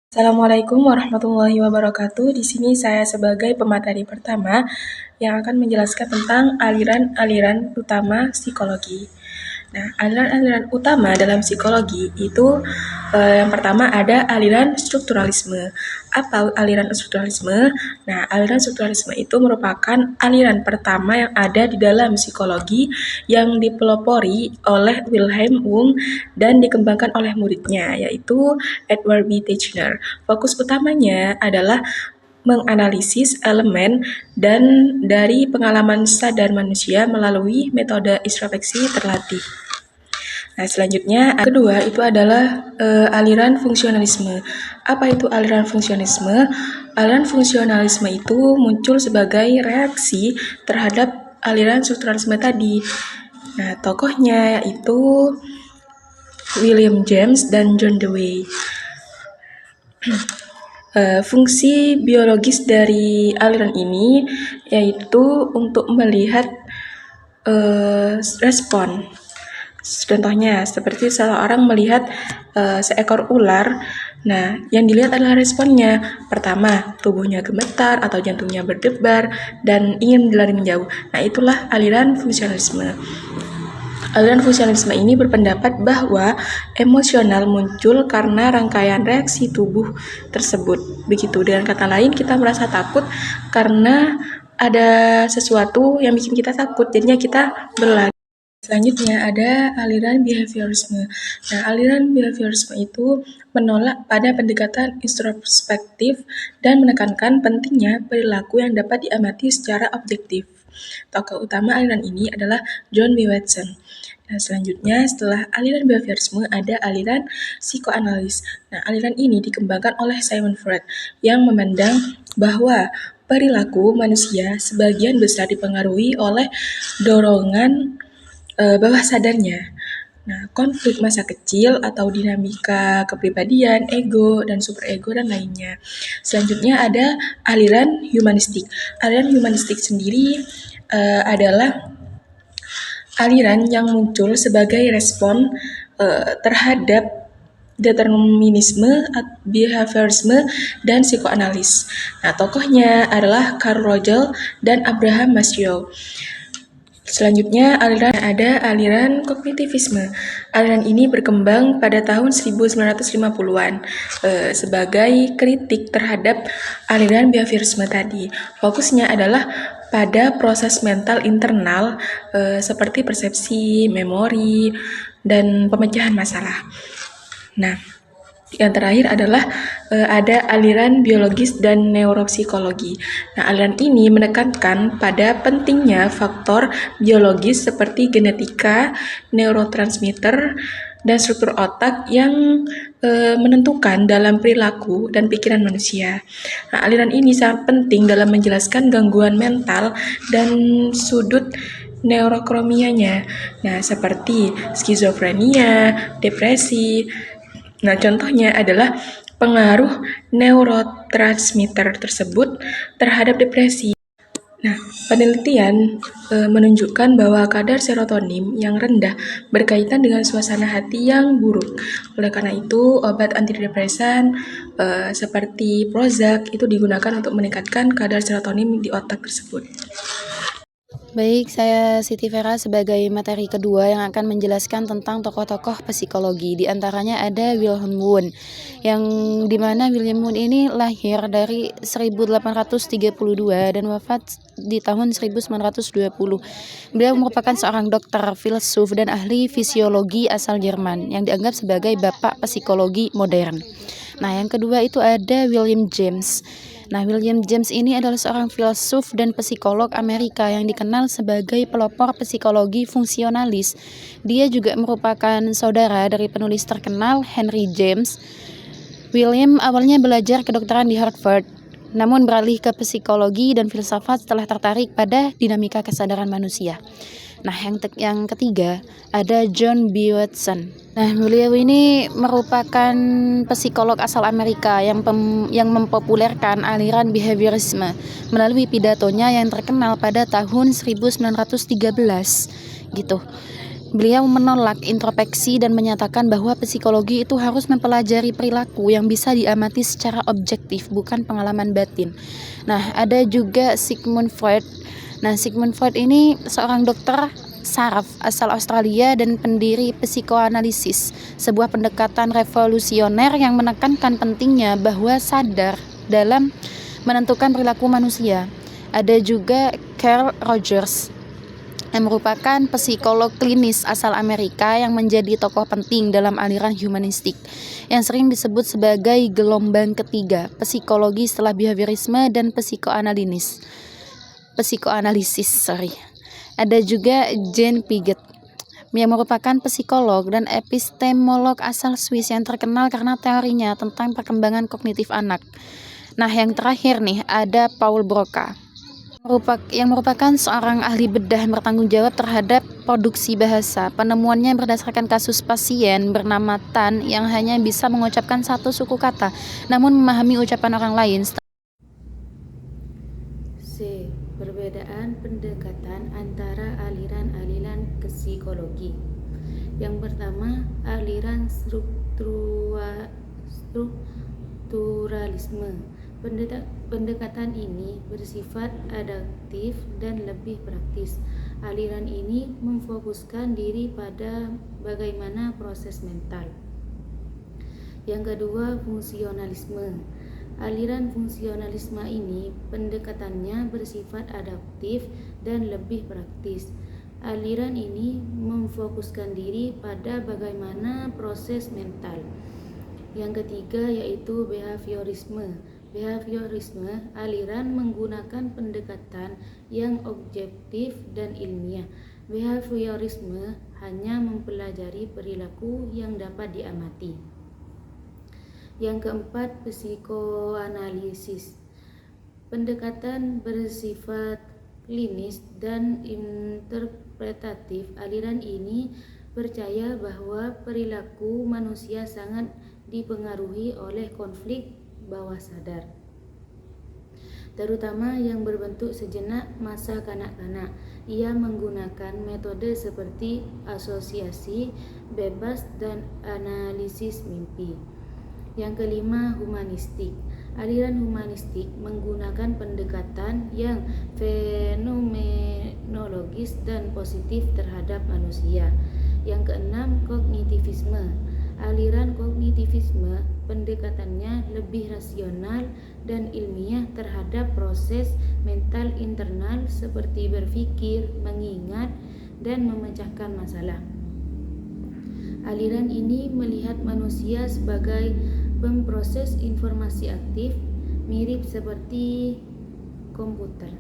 Assalamualaikum warahmatullahi wabarakatuh. Di sini saya sebagai pemateri pertama yang akan menjelaskan tentang aliran-aliran utama psikologi. Nah, aliran-aliran utama dalam psikologi itu yang pertama ada aliran strukturalisme. Apa aliran strukturalisme? Nah, aliran strukturalisme itu merupakan aliran pertama yang ada di dalam psikologi yang dipelopori oleh Wilhelm Wundt dan dikembangkan oleh muridnya, yaitu Edward B. Teichner. Fokus utamanya adalah menganalisis elemen dan dari pengalaman sadar manusia melalui metode introspeksi terlatih. Nah, selanjutnya kedua itu adalah aliran fungsionalisme. Apa itu aliran fungsionalisme? Aliran fungsionalisme itu muncul sebagai reaksi terhadap aliran strukturalisme tadi. Nah, tokohnya yaitu William James dan John Dewey. Fungsi biologis dari aliran ini yaitu untuk melihat respon. Contohnya seperti seseorang melihat seekor ular. Nah, yang dilihat adalah responnya. Pertama, tubuhnya gemetar atau jantungnya berdebar dan ingin berlari menjauh. Nah, itulah aliran fungsionalisme. Aliran fungsionalisme ini berpendapat bahwa emosional muncul karena rangkaian reaksi tubuh tersebut. Begitu, dengan kata lain kita merasa takut karena ada sesuatu yang bikin kita takut, jadinya kita berlari. Selanjutnya ada aliran behaviorisme. Nah, aliran behaviorisme itu menolak pada pendekatan introspektif dan menekankan pentingnya perilaku yang dapat diamati secara objektif. Tokoh utama aliran ini adalah John B. Watson. Nah, selanjutnya setelah aliran behaviorisme ada aliran psikoanalis. Nah, aliran ini dikembangkan oleh Simon Freud yang memandang bahwa perilaku manusia sebagian besar dipengaruhi oleh dorongan bawah sadarnya. Nah, konflik masa kecil atau dinamika kepribadian, ego, dan superego, dan lainnya. Selanjutnya ada aliran humanistik. Aliran humanistik sendiri adalah aliran yang muncul sebagai respon terhadap determinisme, behaviorisme, dan psikoanalis. Nah, tokohnya adalah Carl Rogers dan Abraham Maslow. Selanjutnya ada aliran kognitivisme. Aliran ini berkembang pada tahun 1950-an sebagai kritik terhadap aliran behaviorisme tadi. Fokusnya adalah pada proses mental internal seperti persepsi, memori, dan pemecahan masalah. Nah, yang terakhir adalah ada aliran biologis dan neuropsikologi. Nah, aliran ini menekankan pada pentingnya faktor biologis seperti genetika, neurotransmitter, dan struktur otak yang menentukan dalam perilaku dan pikiran manusia. Nah, aliran ini sangat penting dalam menjelaskan gangguan mental dan sudut neurokromianya. Nah, seperti skizofrenia, depresi. Nah, contohnya adalah pengaruh neurotransmitter tersebut terhadap depresi. Nah, penelitian menunjukkan bahwa kadar serotonin yang rendah berkaitan dengan suasana hati yang buruk. Oleh karena itu, obat antidepresan seperti Prozac itu digunakan untuk meningkatkan kadar serotonin di otak tersebut. Baik, saya Siti Vera sebagai materi kedua yang akan menjelaskan tentang tokoh-tokoh psikologi. Di antaranya ada Wilhelm Wundt, yang dimana Wilhelm Wundt ini lahir dari 1832 dan wafat di tahun 1920. Beliau merupakan seorang dokter, filsuf, dan ahli fisiologi asal Jerman yang dianggap sebagai bapak psikologi modern. Nah, yang kedua itu ada William James. Nah, William James ini adalah seorang filsuf dan psikolog Amerika yang dikenal sebagai pelopor psikologi fungsionalis. Dia juga merupakan saudara dari penulis terkenal Henry James. William awalnya belajar kedokteran di Harvard, namun beralih ke psikologi dan filsafat setelah tertarik pada dinamika kesadaran manusia. Nah, yang ketiga ada John B. Watson. Nah, beliau ini merupakan psikolog asal Amerika yang mempopulerkan aliran behaviorisme melalui pidatonya yang terkenal pada tahun 1913 gitu. Beliau menolak introspeksi dan menyatakan bahwa psikologi itu harus mempelajari perilaku yang bisa diamati secara objektif, bukan pengalaman batin. Nah, ada juga Sigmund Freud. Nah, Sigmund Freud ini seorang dokter saraf asal Australia dan pendiri psikoanalisis, sebuah pendekatan revolusioner yang menekankan pentingnya bahwa sadar dalam menentukan perilaku manusia. Ada juga Carl Rogers yang merupakan psikolog klinis asal Amerika yang menjadi tokoh penting dalam aliran humanistik yang sering disebut sebagai gelombang ketiga psikologi setelah behaviorisme dan psikoanalisis. Ada juga Jean Piaget yang merupakan psikolog dan epistemolog asal Swiss yang terkenal karena teorinya tentang perkembangan kognitif anak. Nah, yang terakhir nih ada Paul Broca yang merupakan seorang ahli bedah yang bertanggung jawab terhadap produksi bahasa. Penemuannya berdasarkan kasus pasien bernama Tan yang hanya bisa mengucapkan satu suku kata, namun memahami ucapan orang lain. C. Perbedaan pendekatan antara aliran-aliran psikologi. Yang pertama, aliran strukturalisme. Pendekatan ini bersifat adaptif dan lebih praktis. Aliran ini memfokuskan diri pada bagaimana proses mental. Yang kedua, fungsionalisme. Aliran fungsionalisme ini pendekatannya bersifat adaptif dan lebih praktis. Aliran ini memfokuskan diri pada bagaimana proses mental. Yang ketiga yaitu behaviorisme. Behaviorisme aliran menggunakan pendekatan yang objektif dan ilmiah. Behaviorisme hanya mempelajari perilaku yang dapat diamati. Yang keempat, psikoanalisis. Pendekatan bersifat klinis dan interpretatif. Aliran ini percaya bahwa perilaku manusia sangat dipengaruhi oleh konflik bawah sadar, terutama yang berbentuk sejenak masa kanak-kanak. Ia menggunakan metode seperti asosiasi bebas dan analisis mimpi. Yang kelima, humanistik. Aliran humanistik menggunakan pendekatan yang fenomenologis dan positif terhadap manusia. Yang keenam, kognitivisme. Aliran kognitivisme pendekatannya lebih rasional dan ilmiah terhadap proses mental internal seperti berpikir, mengingat, dan memecahkan masalah. Aliran ini melihat manusia sebagai pemproses informasi aktif, mirip seperti komputer.